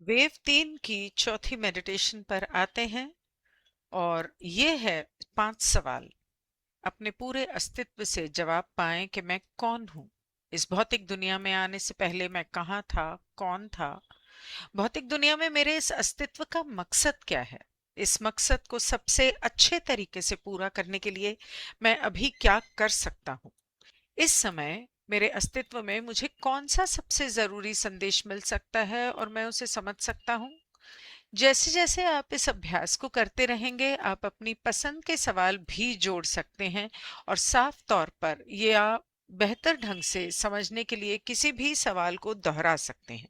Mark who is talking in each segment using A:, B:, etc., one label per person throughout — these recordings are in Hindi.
A: वेव 3 की चौथी मेडिटेशन पर आते हैं और ये है 5 सवाल। अपने पूरे अस्तित्व से जवाब पाएं कि मैं कौन हूं। इस भौतिक दुनिया में आने से पहले मैं कहाँ था, कौन था। भौतिक दुनिया में मेरे इस अस्तित्व का मकसद क्या है। इस मकसद को सबसे अच्छे तरीके से पूरा करने के लिए मैं अभी क्या कर सकता हूँ। इस समय मेरे अस्तित्व में मुझे कौन सा सबसे जरूरी संदेश मिल सकता है और मैं उसे समझ सकता हूँ। जैसे जैसे आप इस अभ्यास को करते रहेंगे, आप अपनी पसंद के सवाल भी जोड़ सकते हैं और साफ तौर पर ये आप बेहतर ढंग से समझने के लिए किसी भी सवाल को दोहरा सकते हैं।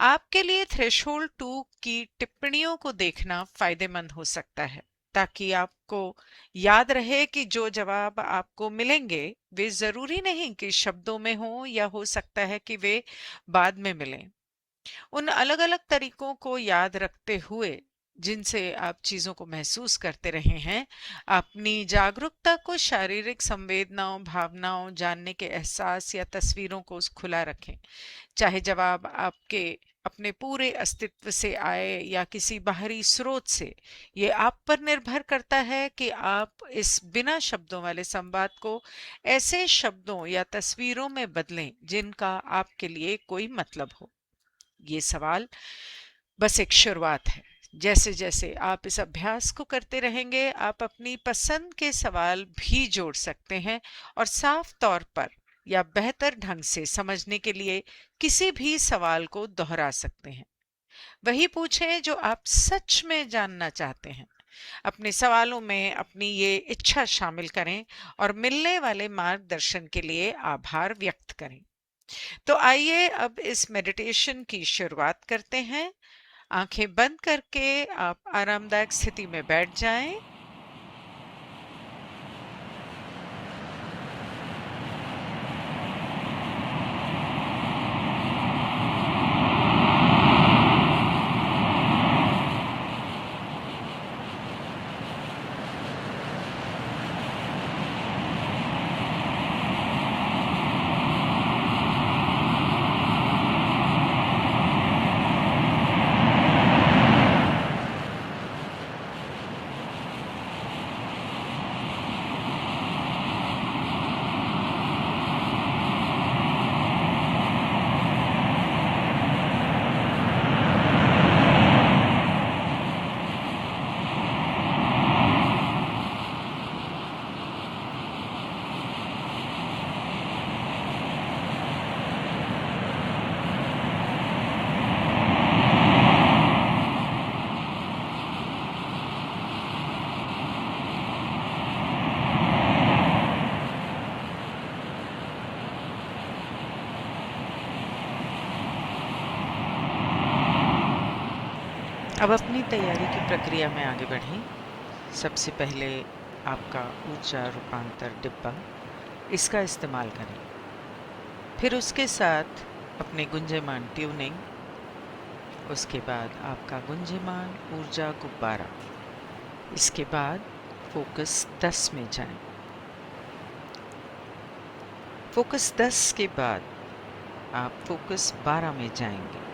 A: आपके लिए थ्रेशोल्ड 2 की टिप्पणियों को देखना फायदेमंद हो सकता है, ताकि आपको याद रहे कि जो जवाब आपको मिलेंगे वे जरूरी नहीं कि शब्दों में हो, या हो सकता है कि वे बाद में मिलें। उन अलग-अलग तरीकों को याद रखते हुए जिनसे आप चीजों को महसूस करते रहे हैं, अपनी जागरूकता को शारीरिक संवेदनाओं, भावनाओं, जानने के एहसास या तस्वीरों को खुला रखें। चाहे जवाब आपके अपने पूरे अस्तित्व से आए या किसी बाहरी स्रोत से, ये आप पर निर्भर करता है कि आप इस बिना शब्दों वाले संवाद को ऐसे शब्दों या तस्वीरों में बदलें जिनका आपके लिए कोई मतलब हो। ये सवाल बस एक शुरुआत है। जैसे जैसे आप इस अभ्यास को करते रहेंगे, आप अपनी पसंद के सवाल भी जोड़ सकते हैं और साफ तौर पर या बेहतर ढंग से समझने के लिए किसी भी सवाल को दोहरा सकते हैं। वही पूछें जो आप सच में जानना चाहते हैं। अपने सवालों में अपनी ये इच्छा शामिल करें और मिलने वाले मार्गदर्शन के लिए आभार व्यक्त करें। तो आइए अब इस मेडिटेशन की शुरुआत करते हैं। आंखें बंद करके आप आरामदायक स्थिति में बैठ जाएं। अब अपनी तैयारी की प्रक्रिया में आगे बढ़ें। सबसे पहले आपका ऊर्जा रूपांतर डिब्बा, इसका इस्तेमाल करें। फिर उसके साथ अपने गुंजयमान ट्यूनिंग, उसके बाद आपका गुंजयमान ऊर्जा गुब्बारा। इसके बाद फोकस 10 में जाएं। फोकस 10 के बाद आप फोकस 12 में जाएंगे।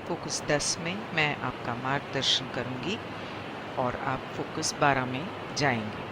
A: फोकस 10 में मैं आपका मार्गदर्शन करूंगी और आप फोकस 12 में जाएंगे।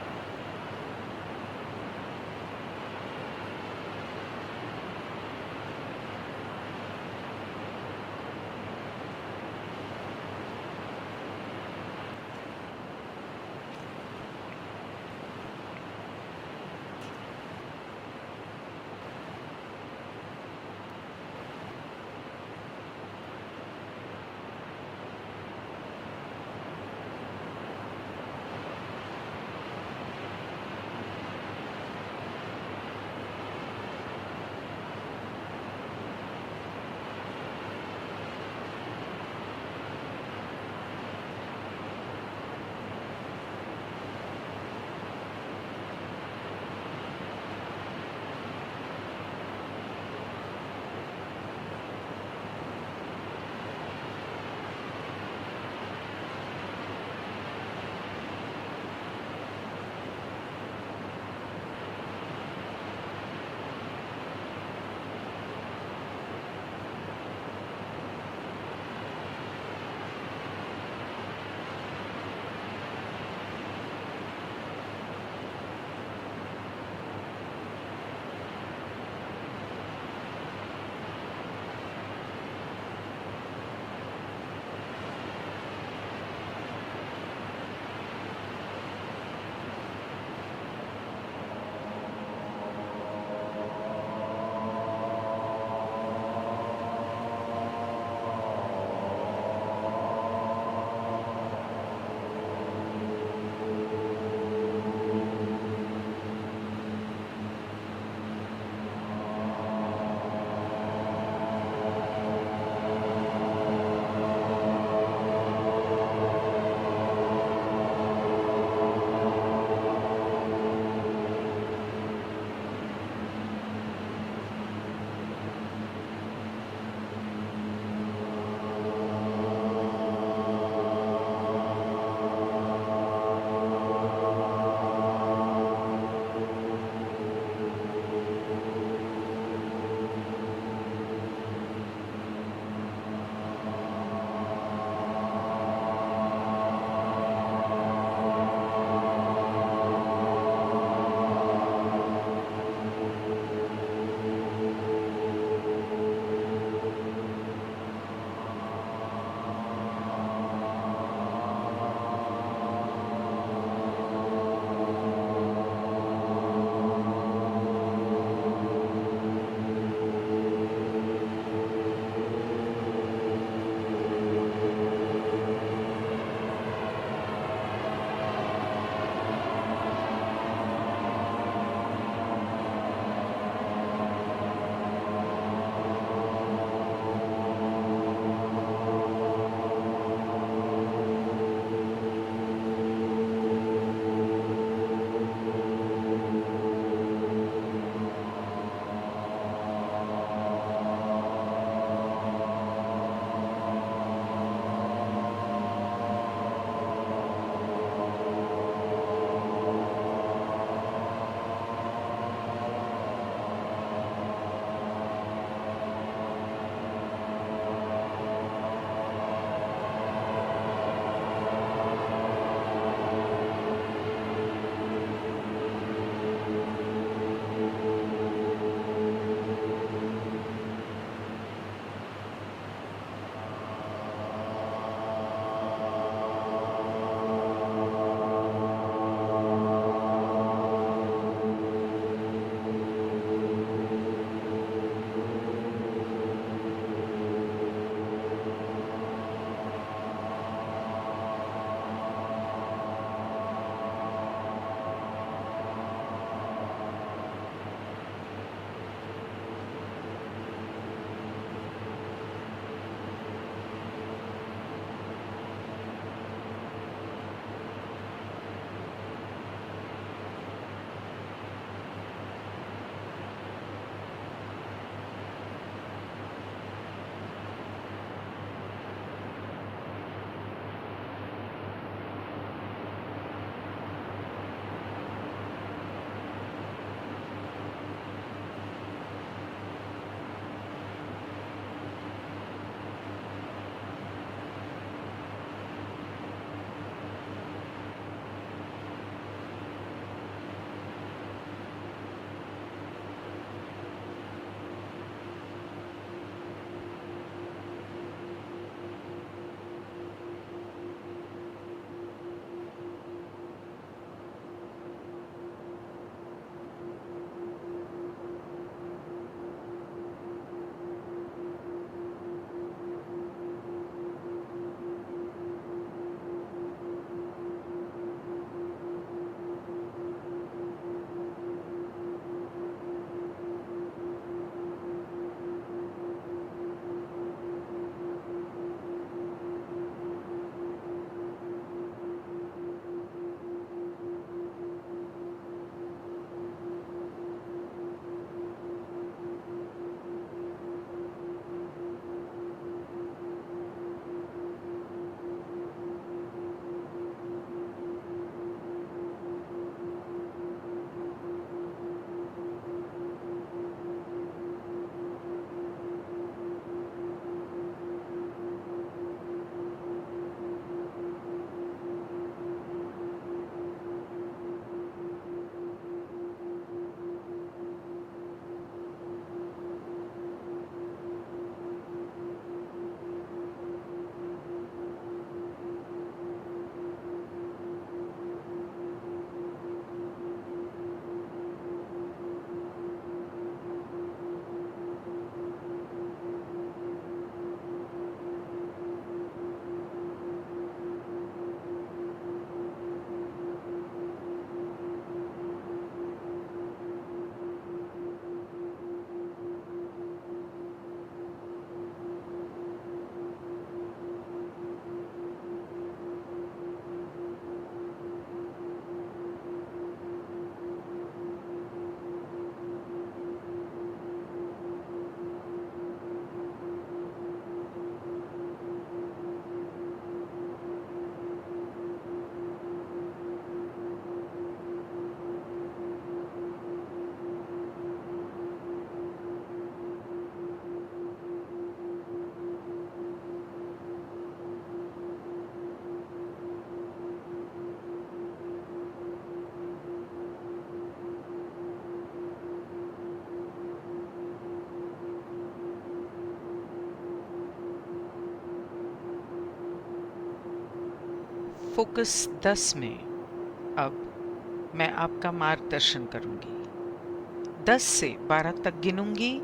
A: फोकस 10 में अब मैं आपका मार्गदर्शन करूंगी। 10 से 12 तक गिनूंगी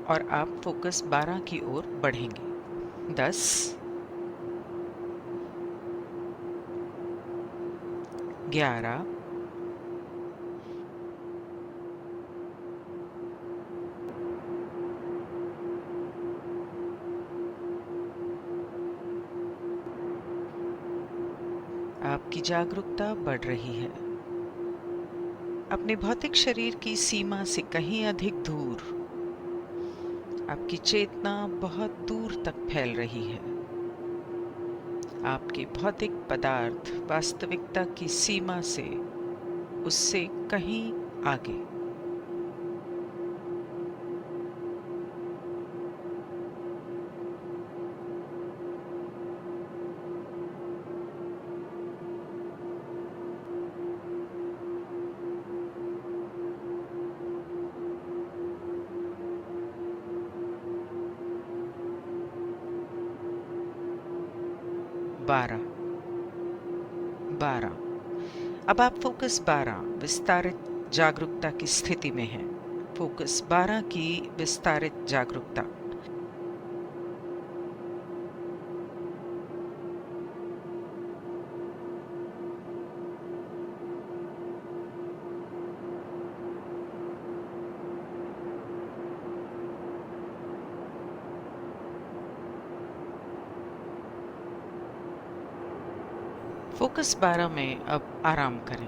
A: और आप फोकस 12 की ओर बढ़ेंगे। 10, 11, आपकी जागरूकता बढ़ रही है। अपने भौतिक शरीर की सीमा से कहीं अधिक दूर आपकी चेतना बहुत दूर तक फैल रही है। आपके भौतिक पदार्थ वास्तविकता की सीमा से उससे कहीं आगे। बारह, 12। अब आप फोकस 12 विस्तारित जागरूकता की स्थिति में हैं। फोकस 12 की विस्तारित जागरूकता। फोकस 12 में अब आराम करें।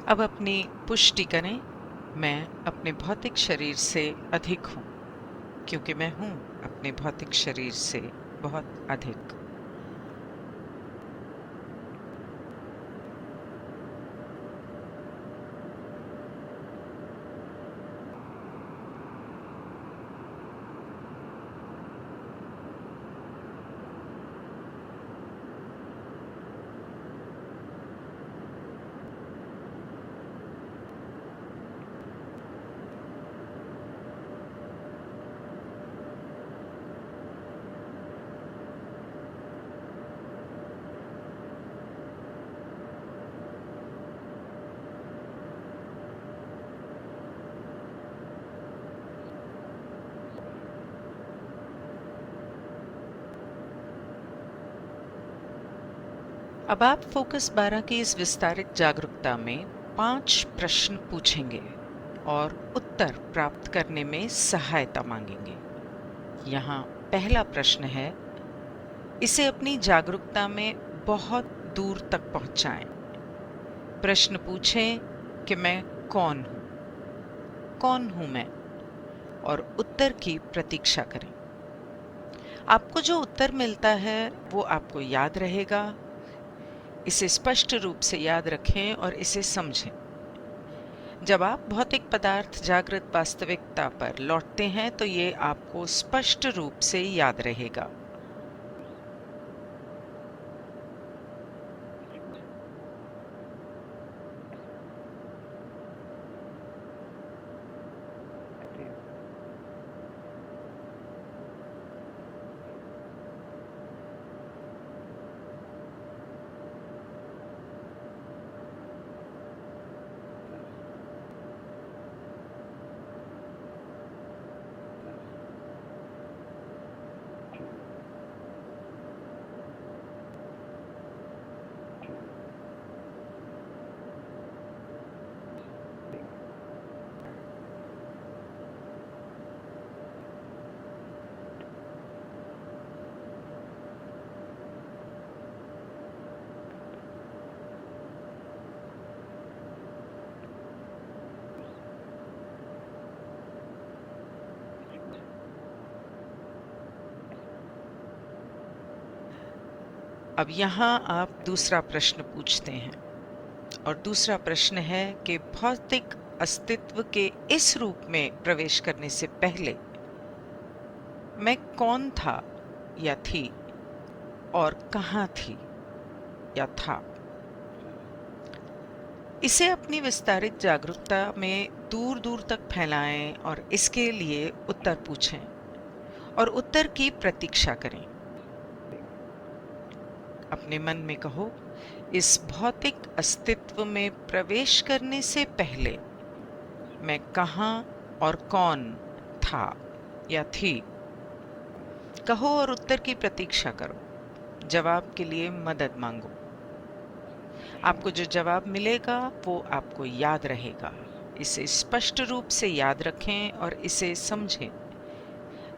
A: अब अपनी पुष्टि करें, मैं अपने भौतिक शरीर से अधिक हूं, क्योंकि मैं हूं अपने भौतिक शरीर से बहुत अधिक। अब आप फोकस 12 की इस विस्तारित जागरूकता में 5 प्रश्न पूछेंगे और उत्तर प्राप्त करने में सहायता मांगेंगे। यहाँ पहला प्रश्न है, इसे अपनी जागरूकता में बहुत दूर तक पहुंचाएं। प्रश्न पूछें कि मैं कौन हूं? कौन हूं मैं? और उत्तर की प्रतीक्षा करें। आपको जो उत्तर मिलता है वो आपको याद रहेगा। इसे स्पष्ट रूप से याद रखें और इसे समझें। जब आप भौतिक पदार्थ जागृत वास्तविकता पर लौटते हैं तो ये आपको स्पष्ट रूप से याद रहेगा। अब यहाँ आप दूसरा प्रश्न पूछते हैं और दूसरा प्रश्न है कि भौतिक अस्तित्व के इस रूप में प्रवेश करने से पहले मैं कौन था या थी और कहाँ थी या था। इसे अपनी विस्तारित जागरूकता में दूर दूर तक फैलाएं और इसके लिए उत्तर पूछें और उत्तर की प्रतीक्षा करें। अपने मन में कहो, इस भौतिक अस्तित्व में प्रवेश करने से पहले मैं कहाँ और कौन था या थी। कहो और उत्तर की प्रतीक्षा करो। जवाब के लिए मदद मांगो। आपको जो जवाब मिलेगा वो आपको याद रहेगा। इसे स्पष्ट रूप से याद रखें और इसे समझें।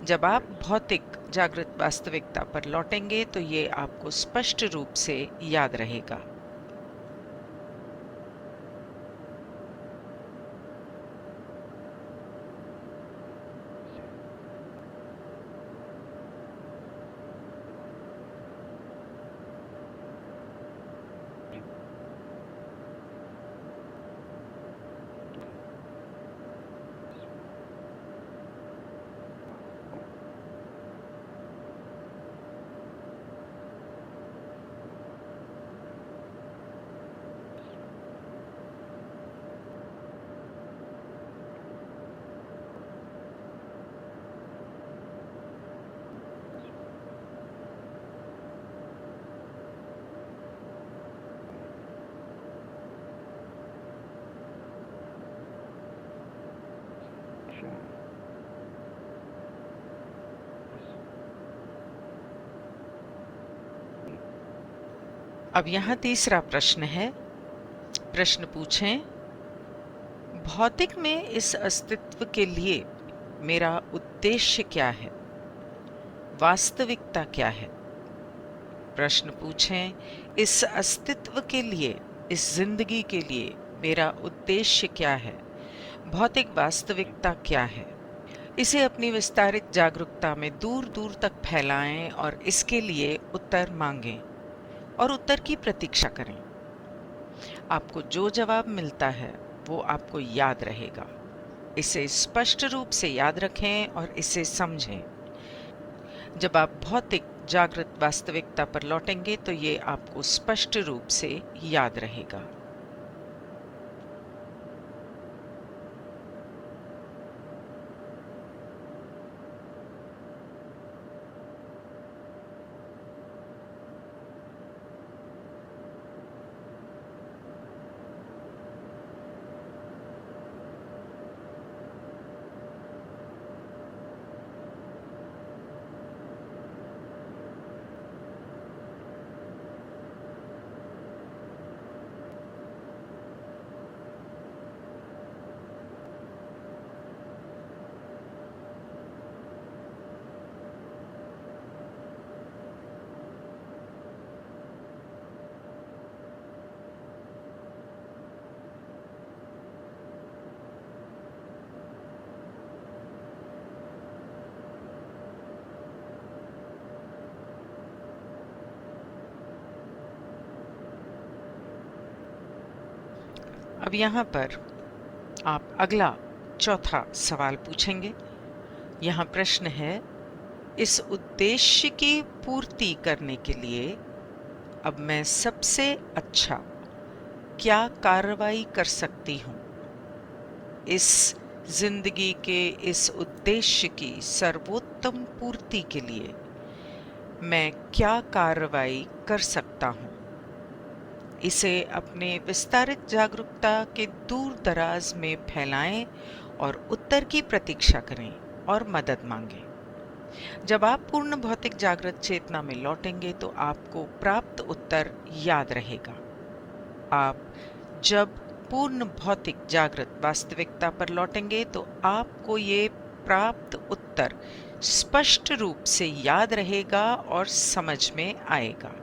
A: जब आप भौतिक जागृत वास्तविकता पर लौटेंगे तो ये आपको स्पष्ट रूप से याद रहेगा। अब यहाँ तीसरा प्रश्न है। प्रश्न पूछें, भौतिक में इस अस्तित्व के लिए मेरा उद्देश्य क्या है? वास्तविकता क्या है? प्रश्न पूछें, इस अस्तित्व के लिए, इस जिंदगी के लिए मेरा उद्देश्य क्या है? भौतिक वास्तविकता क्या है? इसे अपनी विस्तारित जागरूकता में दूर दूर तक फैलाएं और इसके लिए उत्तर मांगें और उत्तर की प्रतीक्षा करें। आपको जो जवाब मिलता है वो आपको याद रहेगा। इसे स्पष्ट रूप से याद रखें और इसे समझें। जब आप भौतिक जागृत वास्तविकता पर लौटेंगे तो ये आपको स्पष्ट रूप से याद रहेगा। अब यहाँ पर आप अगला चौथा सवाल पूछेंगे। यहाँ प्रश्न है, इस उद्देश्य की पूर्ति करने के लिए अब मैं सबसे अच्छा क्या कार्रवाई कर सकती हूँ? इस जिंदगी के इस उद्देश्य की सर्वोत्तम पूर्ति के लिए मैं क्या कार्रवाई कर सकता हूँ? इसे अपने विस्तारित जागरूकता के दूर दराज में फैलाएं और उत्तर की प्रतीक्षा करें और मदद मांगें। जब आप पूर्ण भौतिक जागृत चेतना में लौटेंगे तो आपको प्राप्त उत्तर याद रहेगा। आप जब पूर्ण भौतिक जागृत वास्तविकता पर लौटेंगे तो आपको ये प्राप्त उत्तर स्पष्ट रूप से याद रहेगा और समझ में आएगा।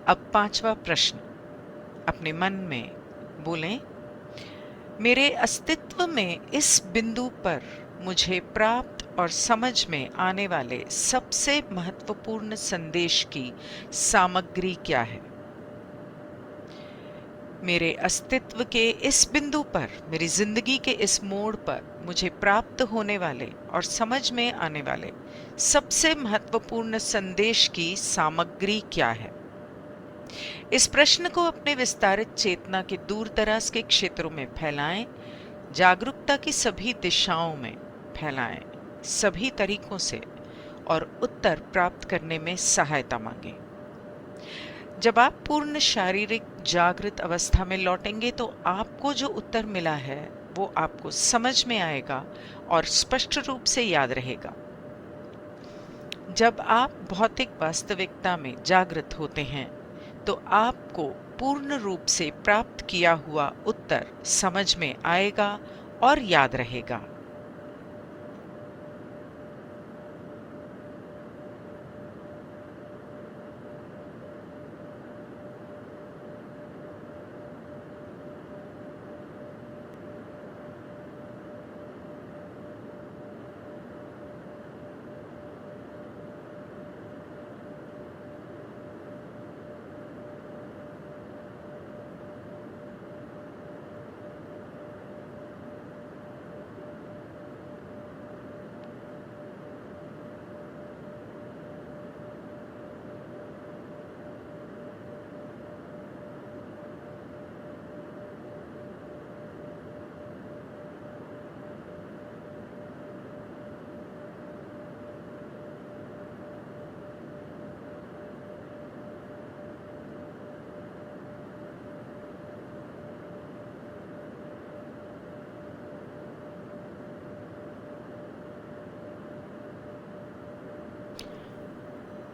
A: अब पांचवा प्रश्न अपने मन में बोलें, मेरे अस्तित्व में इस बिंदु पर मुझे प्राप्त और समझ में आने वाले सबसे महत्वपूर्ण संदेश की सामग्री क्या है? मेरे अस्तित्व के इस बिंदु पर, मेरी जिंदगी के इस मोड़ पर मुझे प्राप्त होने वाले और समझ में आने वाले सबसे महत्वपूर्ण संदेश की सामग्री क्या है? इस प्रश्न को अपने विस्तारित चेतना के दूर दराज के क्षेत्रों में फैलाएं, जागरूकता की सभी दिशाओं में फैलाएं, सभी तरीकों से, और उत्तर प्राप्त करने में सहायता मांगें। जब आप पूर्ण शारीरिक जागृत अवस्था में लौटेंगे तो आपको जो उत्तर मिला है वो आपको समझ में आएगा और स्पष्ट रूप से याद रहेगा। जब आप भौतिक वास्तविकता में जागृत होते हैं तो आपको पूर्ण रूप से प्राप्त किया हुआ उत्तर समझ में आएगा और याद रहेगा।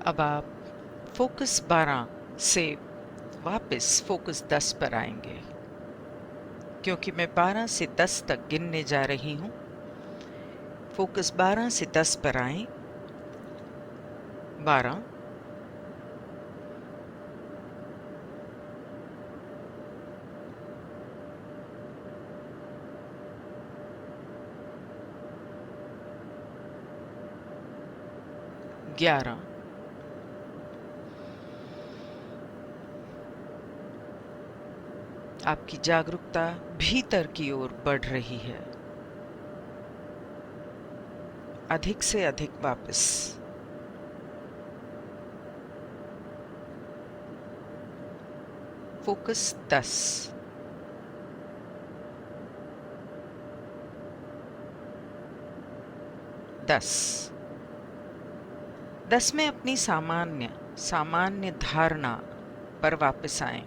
A: अब आप फोकस 12 से वापस फोकस 10 पर आएंगे, क्योंकि मैं 12 से 10 तक गिनने जा रही हूं। फोकस 12 से 10 पर आएं। 12, 11, 'आपकी जागरूकता भीतर की ओर बढ़ रही है, अधिक से अधिक वापस। फोकस 10, 10 में अपनी सामान्य धारणा पर वापस आएं।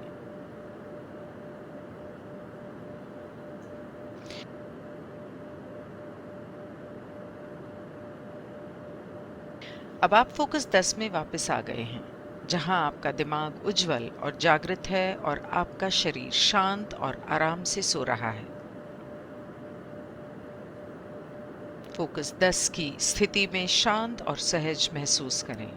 A: अब आप फोकस 10 में वापस आ गए हैं, जहां आपका दिमाग उज्जवल और जागृत है और आपका शरीर शांत और आराम से सो रहा है। फोकस 10 की स्थिति में शांत और सहज महसूस करें।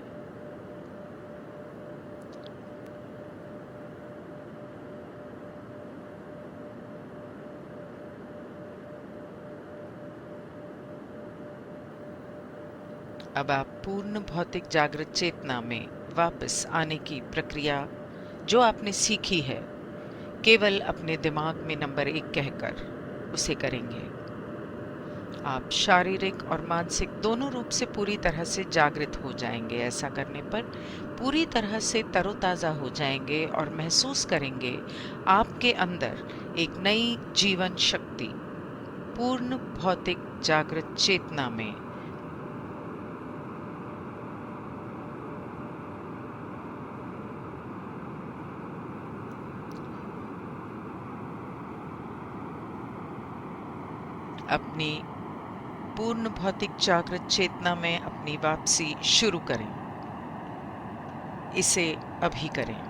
A: अब आप पूर्ण भौतिक जागृत चेतना में वापस आने की प्रक्रिया जो आपने सीखी है, केवल अपने दिमाग में नंबर 1 कहकर उसे करेंगे। आप शारीरिक और मानसिक दोनों रूप से पूरी तरह से जागृत हो जाएंगे। ऐसा करने पर पूरी तरह से तरोताज़ा हो जाएंगे और महसूस करेंगे आपके अंदर एक नई जीवन शक्ति पूर्ण भौतिक जागृत चेतना में अपनी पूर्ण भौतिक जागृत चेतना में अपनी वापसी शुरू करें। इसे अभी करें।